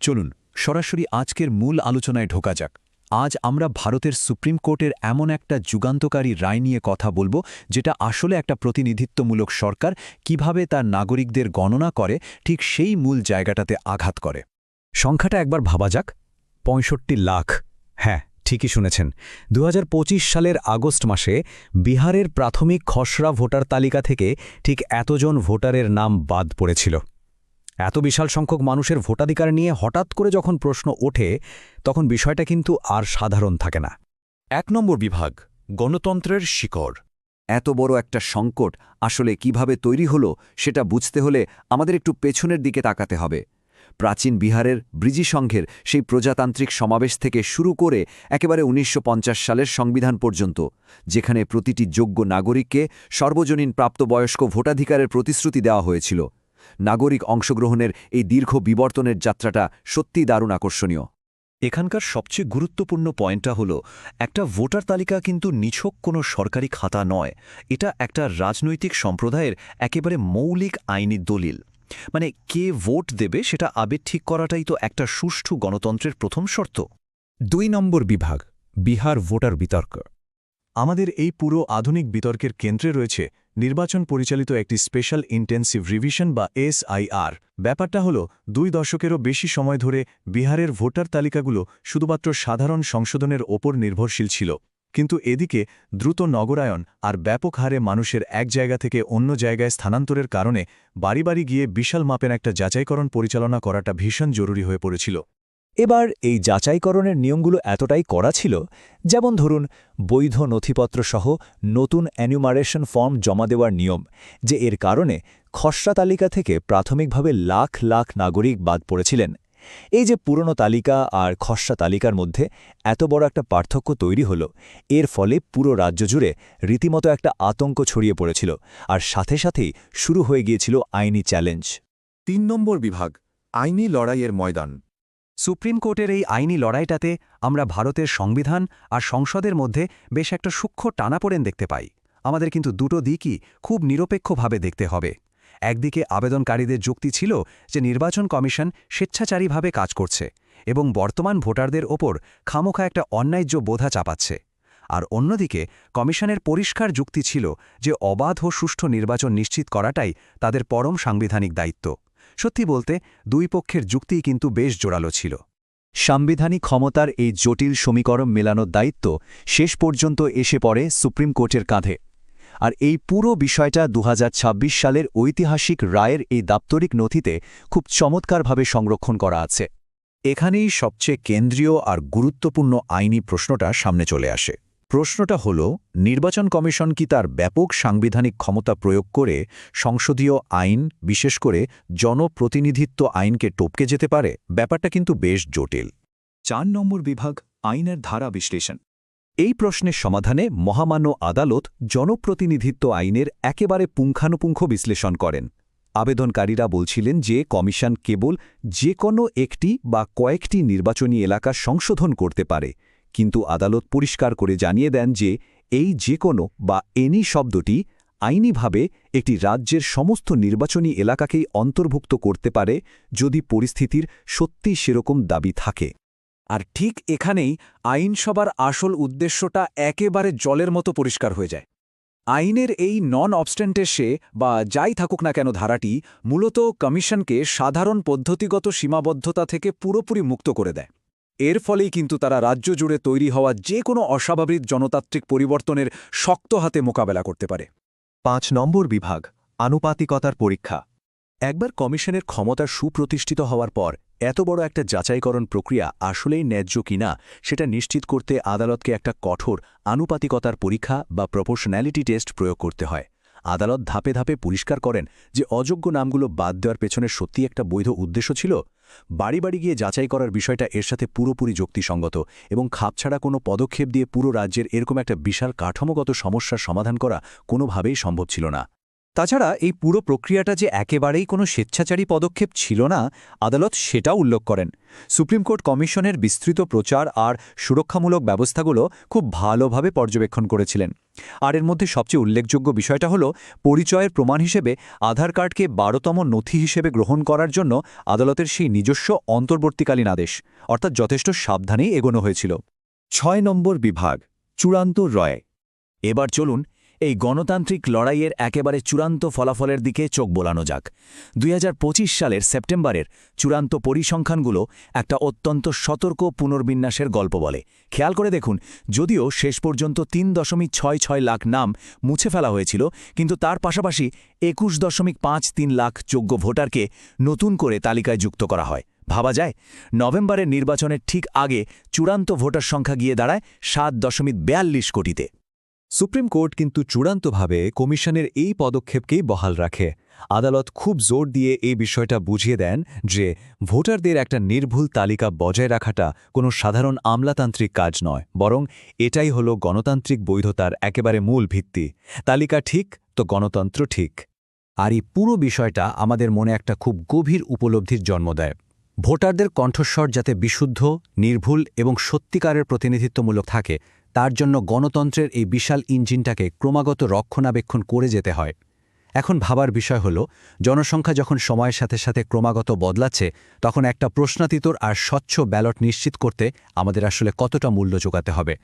চলুন সরাসরি আজকের মূল আলোচনায় ঢোকা যাক। আজ আমরা ভারতের সুপ্রিম কোর্টের এমন একটা যুগান্তকারী রায় নিয়ে কথা বলবো, যেটা আসলে একটা প্রতিনিধিত্বমূলক সরকার কিভাবে তার নাগরিকদের গণনা করে ঠিক সেই মূল জায়গাটাতে আঘাত করে। সংখ্যাটা একবার ভাবা যাক, ৬৫ লাখ। হ্যাঁ, ঠিকই শুনেছেন। ২০২৫ সালের আগস্ট মাসে বিহারের প্রাথমিক খসড়া ভোটার তালিকা থেকে ঠিক এতজন ভোটারের নাম বাদ পড়েছিল। এত বিশাল সংখ্যক মানুষের ভোটাধিকার নিয়ে হঠাৎ করে যখন প্রশ্ন ওঠে, তখন বিষয়টা কিন্তু আর সাধারণ থাকে না। ১ নম্বর বিভাগ, গণতন্ত্রের শিকড়। এত বড় একটা সংকট আসলে কিভাবে তৈরি হলো সেটা বুঝতে হলে আমাদের একটু পেছনের দিকে তাকাতে হবে। প্রাচীন বিহারের ব্রিজি সংঘের সেই প্রজাতান্ত্রিক সমাবেশ থেকে শুরু করে একেবারে ১৯৫০ সালের সংবিধান পর্যন্ত, যেখানে প্রতিটি যোগ্য নাগরিককে সর্বজনীন প্রাপ্তবয়স্ক ভোটাধিকারের প্রতিশ্রুতি দেওয়া হয়েছিল। নাগরিক অংশগ্রহণের এই দীর্ঘ বিবর্তনের যাত্রাটা সত্যিই দারুণ আকর্ষণীয়। এখানকার সবচেয়ে গুরুত্বপূর্ণ পয়েন্টটা হলো, একটা ভোটার তালিকা কিন্তু নিছক কোনো সরকারি খাতা নয়, এটা একটা রাজনৈতিক সম্প্রদায়ের একেবারে মৌলিক আইনি দলিল। মানে কে ভোট দেবে সেটা আবে ঠিক করাটাই তো একটা সুষ্ঠু গণতন্ত্রের প্রথম শর্ত। ২ নম্বর বিভাগ, বিহার ভোটার বিতর্ক। আমাদের এই পুরো আধুনিক বিতর্কের কেন্দ্রে রয়েছে নির্বাচন পরিচালিত একটি স্পেশাল ইন্টেন্সিভ রিভিশন বা SIR। ব্যাপারটা হল ২ দশকেরও বেশি সময় ধরে বিহারের ভোটার তালিকাগুলো শুধুমাত্র সাধারণ সংশোধনের ওপর নির্ভরশীল ছিল, কিন্তু এদিকে দ্রুত নগরায়ন আর ব্যাপক হারে মানুষের এক জায়গা থেকে অন্য জায়গায় স্থানান্তরের কারণে বাড়ি বাড়ি গিয়ে বিশাল মাপের একটা যাচাইকরণ পরিচালনা করাটা ভীষণ জরুরি হয়ে পড়েছিল। এবার এই যাচাইকরণের নিয়মগুলো এতটাই কড়া ছিল, যেমন ধরুন বৈধ নথিপত্রসহ নতুন অ্যানিউমারেশন ফর্ম জমা দেওয়ার নিয়ম, যে এর কারণে খসড়া তালিকা থেকে প্রাথমিকভাবে লাখ লাখ নাগরিক বাদ পড়েছিলেন। এই যে পুরনো তালিকা আর খসড়া তালিকার মধ্যে এত বড় একটা পার্থক্য তৈরি হল, এর ফলে পুরো রাজ্য জুড়ে রীতিমতো একটা আতঙ্ক ছড়িয়ে পড়েছিল, আর সাথে সাথেই শুরু হয়ে গিয়েছিল আইনি চ্যালেঞ্জ। ৩ নম্বর বিভাগ, আইনি লড়াইয়ের ময়দান। সুপ্রিম কোর্টের এই আইনি লড়াইটাতে আমরা ভারতের সংবিধান আর সংসদের মধ্যে বেশ একটা সূক্ষ্ম টানাপোড়েন দেখতে পাই। আমাদের কিন্তু দুটো দিকই খুব নিরপেক্ষভাবে দেখতে হবে। একদিকে আবেদনকারীদের যুক্তি ছিল যে নির্বাচন কমিশন স্বেচ্ছাচারীভাবে কাজ করছে এবং বর্তমান ভোটারদের ওপর খামোখা একটা অন্যায্য বোঝা চাপাচ্ছে, আর অন্যদিকে কমিশনের পরিষ্কার যুক্তি ছিল যে অবাধ ও সুষ্ঠু নির্বাচন নিশ্চিত করাটাই তাদের পরম সাংবিধানিক দায়িত্ব। সত্যি বলতে দুই পক্ষের যুক্তিই কিন্তু বেশ জোরালো ছিল। সাংবিধানিক ক্ষমতার এই জটিল সমীকরণ মেলানোর দায়িত্ব শেষ পর্যন্ত এসে পড়ে সুপ্রিম কোর্টের কাঁধে, আর এই পুরো বিষয়টা ২০২৬ সালের ঐতিহাসিক রায়ের এই দাপ্তরিক নথিতে খুব চমৎকারভাবে সংরক্ষণ করা আছে। এখানেই সবচেয়ে কেন্দ্রীয় আর গুরুত্বপূর্ণ আইনি প্রশ্নটা সামনে চলে আসে। প্রশ্নটা হল, নির্বাচন কমিশন কি তার ব্যাপক সাংবিধানিক ক্ষমতা প্রয়োগ করে সংসদীয় আইন, বিশেষ করে জনপ্রতিনিধিত্ব আইনকে টপকে যেতে পারে? ব্যাপারটা কিন্তু বেশ জটিল। ৪ নম্বর বিভাগ, আইনের ধারা বিশ্লেষণ। এই প্রশ্নের সমাধানে মহামান্য আদালত জনপ্রতিনিধিত্ব আইনের একেবারে পুঙ্খানুপুঙ্খ বিশ্লেষণ করেন। আবেদনকারীরা বলছিলেন যে কমিশন কেবল যে কোনো একটি বা কয়েকটি নির্বাচনী এলাকা সংশোধন করতে পারে, কিন্তু আদালত পরিষ্কার করে জানিয়ে দেন যে এই যে কোনো বা এনি শব্দটি আইনিভাবে একটি রাজ্যের সমস্ত নির্বাচনী এলাকাকেই অন্তর্ভুক্ত করতে পারে যদি পরিস্থিতির সত্যি সেরকম দাবি থাকে। আর ঠিক এখানেই আইনসভার আসল উদ্দেশ্যটা একেবারে জলের মতো পরিষ্কার হয়ে যায়। আইনের এই নন অবস্ট্যান্টেসে বা যাই থাকুক না কেন ধারাটি মূলত কমিশনকে সাধারণ পদ্ধতিগত সীমাবদ্ধতা থেকে পুরোপুরি মুক্ত করে দেয়। এর ফলেই কিন্তু তারা রাজ্য জুড়ে তৈরি হওয়া যে কোনো অস্বাভাবিক জনতান্ত্রিক পরিবর্তনের শক্ত হাতে মোকাবেলা করতে পারে। ৫ নম্বর বিভাগ, আনুপাতিকতার পরীক্ষা। একবার কমিশনের ক্ষমতা সুপ্রতিষ্ঠিত হওয়ার পর এত বড় একটা যাচাইকরণ প্রক্রিয়া আসলেই ন্যায্য কিনা সেটা নিশ্চিত করতে আদালতকে একটা কঠোর আনুপাতিকতার পরীক্ষা বা প্রপোর্শনালিটি টেস্ট প্রয়োগ করতে হয়। আদালত ধাপে ধাপে পরিষ্কার করেন যে অযোগ্য নামগুলো বাদ দেওয়ার পেছনে সত্যি একটা বৈধ উদ্দেশ্য ছিল। বাড়ি বাড়ি গিয়ে যাচাই করার বিষয়টা এর সাথে পুরোপুরি যুক্তিসঙ্গত এবং খাপছাড়া কোনো পদক্ষেপ দিয়ে পুরো রাজ্যের এরকম একটা বিশাল কাঠামোগত সমস্যার সমাধান করা কোনোভাবেই সম্ভব ছিল না। তাছাড়া এই পুরো প্রক্রিয়াটা যে একেবারেই কোনো স্বেচ্ছাচারী পদক্ষেপ ছিল না, আদালত সেটাও উল্লেখ করেন। সুপ্রিম কোর্ট কমিশনের বিস্তৃত প্রচার আর সুরক্ষামূলক ব্যবস্থাগুলো খুব ভালোভাবে পর্যবেক্ষণ করেছিলেন। আর এর মধ্যে সবচেয়ে উল্লেখযোগ্য বিষয়টা হলো পরিচয়ের প্রমাণ হিসেবে আধার কার্ডকে 12তম নথি হিসেবে গ্রহণ করার জন্য আদালতের সেই নিজস্ব অন্তর্বর্তীকালীন আদেশ, অর্থাৎ যথেষ্ট সাবধানেই এগোনো হয়েছিল। 6 নম্বর বিভাগ, চূড়ান্ত রয়। এবার চলুন এই গণতান্ত্রিক লড়াইয়ের একেবারে চূড়ান্ত ফলাফলের দিকে চোখ বোলানো যাক। 2025 সালের সেপ্টেম্বরের চূড়ান্ত পরিসংখ্যানগুলো একটা অত্যন্ত সতর্ক পুনর্বিন্যাসের গল্প বলে। খেয়াল করে দেখুন, যদিও শেষ পর্যন্ত 3.66 লাখ নাম মুছে ফেলা হয়েছিল, কিন্তু তার পাশাপাশি 21.53 লাখ যোগ্য ভোটারকে নতুন করে তালিকায় যুক্ত করা হয়। ভাবা যায়, নভেম্বরের নির্বাচনের ঠিক আগে চূড়ান্ত ভোটার সংখ্যা গিয়ে দাঁড়ায় 7.42 কোটিতে। সুপ্রিম কোর্ট কিন্তু চূড়ান্তভাবে কমিশনের এই পদক্ষেপকেই বহাল রাখে। আদালত খুব জোর দিয়ে এই বিষয়টা বুঝিয়ে দেন যে ভোটারদের একটা নির্ভুল তালিকা বজায় রাখাটা কোনো সাধারণ আমলাতান্ত্রিক কাজ নয়, বরং এটাই হলো গণতান্ত্রিক বৈধতার একেবারে মূল ভিত্তি। তালিকা ঠিক তো গণতন্ত্র ঠিক। আর এই পুরো বিষয়টা আমাদের মনে একটা খুব গভীর উপলব্ধির জন্ম দেয়। ভোটারদের কণ্ঠস্বর যাতে বিশুদ্ধ, নির্ভুল এবং সত্যিকারের প্রতিনিধিত্বমূলক থাকে, তার জন্য গণতন্ত্রের এই বিশাল ইঞ্জিনটাকে ক্রমাগত রক্ষণাবেক্ষণ করে যেতে হয়। এখন ভাবার বিষয় হল, জনসংখ্যা যখন সময়ের সাথে সাথে ক্রমাগত বদলাচ্ছে, তখন একটা প্রশ্নাতীতর আর স্বচ্ছ ব্যালট নিশ্চিত করতে আমাদের আসলে কতটা মূল্য যোগাতে হবে।